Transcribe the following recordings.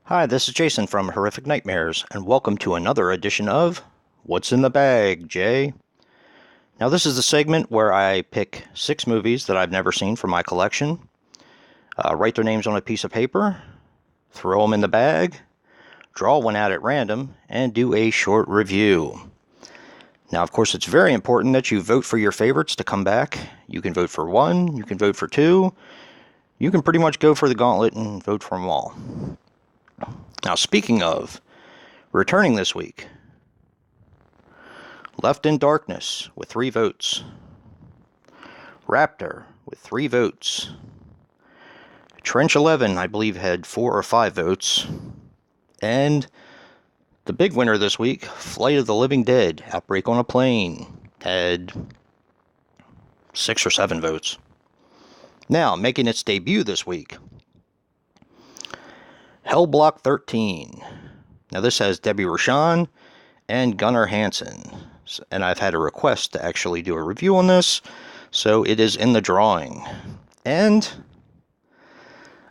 Hi, this is Jason from Horrific Nightmares, and welcome to another edition of What's in the Bag, Jay? Now, this is the segment where I pick 6 movies that I've never seen from my collection, write their names on a piece of paper, throw them in the bag, draw one out at random, and do a short review. Now, of course, it's very important that you vote for your favorites to come back. You can vote for 1, you can vote for 2, you can pretty much go for the gauntlet and vote for them all. Now, speaking of, returning this week, Left in Darkness with 3 votes, Raptor with 3 votes, Trench 11, I believe, had 4 or 5 votes, and the big winner this week, Flight of the Living Dead, Outbreak on a Plane, had 6 or 7 votes. Now, making its debut this week, Hell Block 13. Now this has Debbie Rochon and Gunnar Hansen. And I've had a request to actually do a review on this, so it is in the drawing. And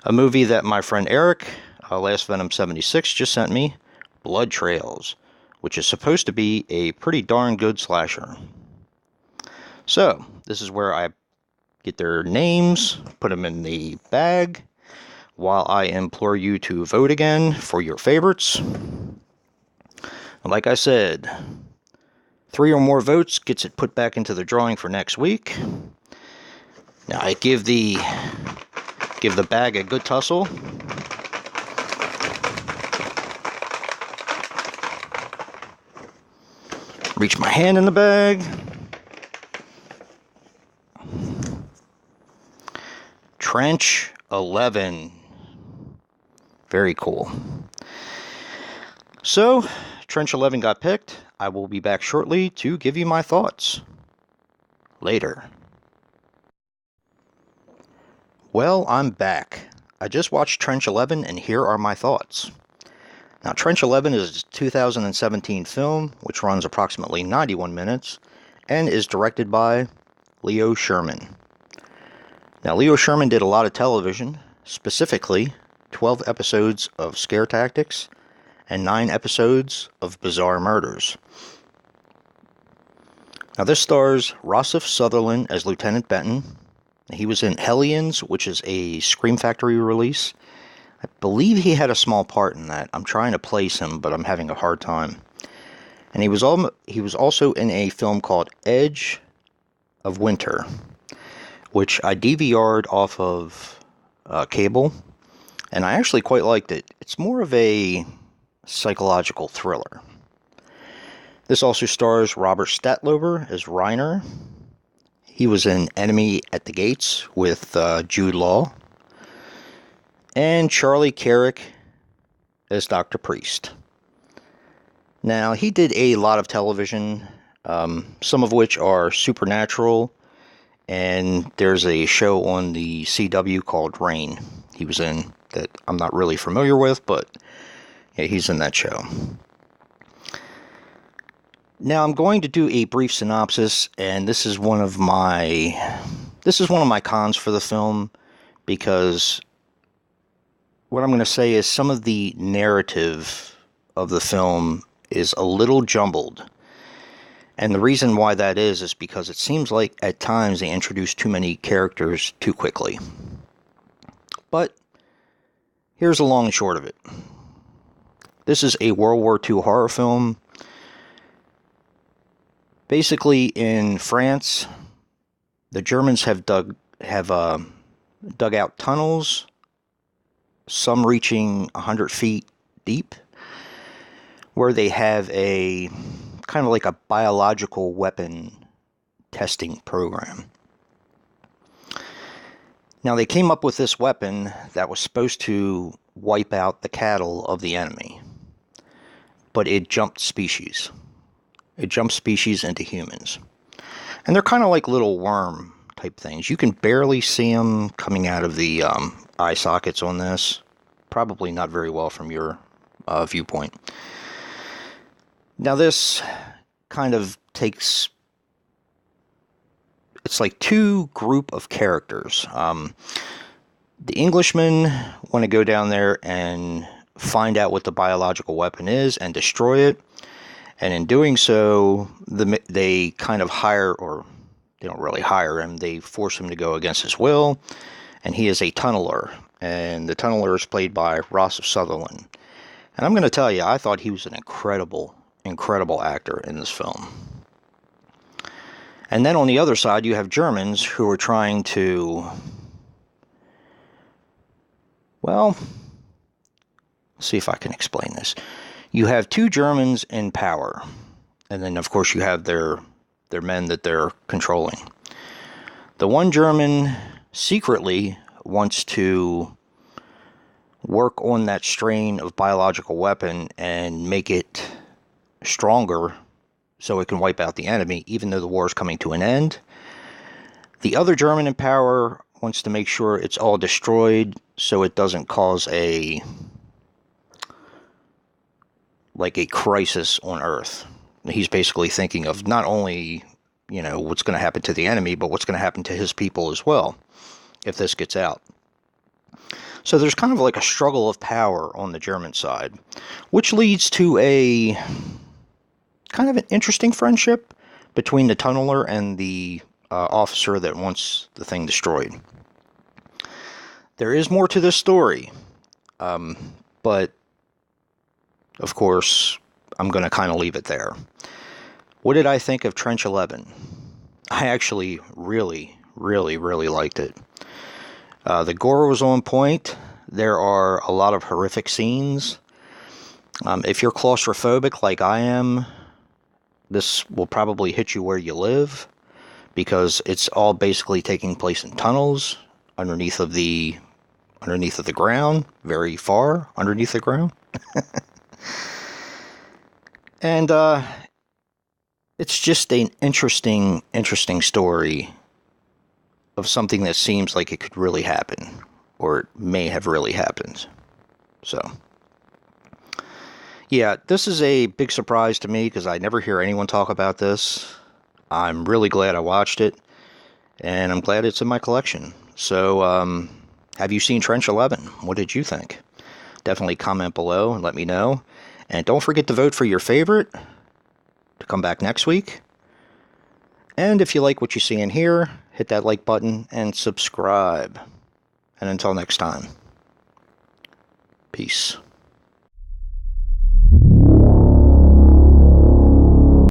a movie that my friend Eric, Last Venom 76, just sent me, Blood Trails, which is supposed to be a pretty darn good slasher. So, this is where I get their names, put them in the bag, while I implore you to vote again for your favorites. Like I said, 3 or more votes gets it put back into the drawing for next week. Now I give the bag a good tussle. Reach my hand in the bag. Trench 11. Very cool. So, Trench 11 got picked. I will be back shortly to give you my thoughts. Later. Well, I'm back. I just watched Trench 11 and here are my thoughts. Now, Trench 11 is a 2017 film which runs approximately 91 minutes and is directed by Leo Sherman. Now, Leo Sherman did a lot of television, specifically 12 episodes of Scare Tactics and 9 episodes of Bizarre Murders. Now, this stars Rossif Sutherland as Lieutenant Benton. He was in Hellions, which is a Scream Factory release. I believe he had a small part in that. I'm trying to place him, but I'm having a hard time. And he was also in a film called Edge of Winter, which I DVR'd off of cable, and I actually quite liked it. It's more of a psychological thriller. This also stars Robert Statlover as Reiner. He was in Enemy at the Gates with Jude Law. And Charlie Carrick as Dr. Priest. Now, he did a lot of television, some of which are Supernatural, and there's a show on the CW called Rain he was in that I'm not really familiar with, but yeah, he's in that show. Now, I'm going to do a brief synopsis, and this is one of my cons for the film, because what I'm going to say is some of the narrative of the film is a little jumbled. And the reason why that is because it seems like at times they introduce too many characters too quickly. But here's the long and short of it. This is a World War II horror film. Basically, in France, the Germans have dug out tunnels, some reaching 100 feet deep, where they have a kind of like a biological weapon testing program. Now, they came up with this weapon that was supposed to wipe out the cattle of the enemy, but it jumped species. It jumped species into humans. And they're kind of like little worm type type things. You can barely see them coming out of the eye sockets on this. Probably not very well from your viewpoint. Now this kind of takes... It's like two group of characters. The Englishmen want to go down there and find out what the biological weapon is and destroy it. And in doing so, they kind of hire, or they don't really hire him, they force him to go against his will. And he is a tunneler. And the tunneler is played by Ross Sutherland. And I'm going to tell you, I thought he was an incredible actor in this film. And then on the other side, you have Germans who are trying to... Well, let's see if I can explain this. You have two Germans in power, and then of course you have their men that they're controlling. The one German secretly wants to work on that strain of biological weapon and make it stronger so it can wipe out the enemy, even though the war is coming to an end. The other German in power wants to make sure it's all destroyed so it doesn't cause a crisis on Earth. He's basically thinking of not only, what's going to happen to the enemy, but what's going to happen to his people as well if this gets out. So there's kind of like a struggle of power on the German side, which leads to a kind of an interesting friendship between the tunneler and the officer that wants the thing destroyed. There is more to this story, but of course, I'm going to kind of leave it there. What did I think of Trench 11? I actually really liked it. The gore was on point. There are a lot of horrific scenes. If you're claustrophobic like I am, this will probably hit you where you live, because it's all basically taking place in tunnels underneath of the ground, very far underneath the ground. And it's just an interesting story of something that seems like it could really happen, or it may have really happened. So, yeah, this is a big surprise to me because I never hear anyone talk about this. I'm really glad I watched it, and I'm glad it's in my collection. So, have you seen Trench 11? What did you think? Definitely comment below and let me know. And don't forget to vote for your favorite to come back next week. And if you like what you see in here, hit that like button and subscribe. And until next time, peace.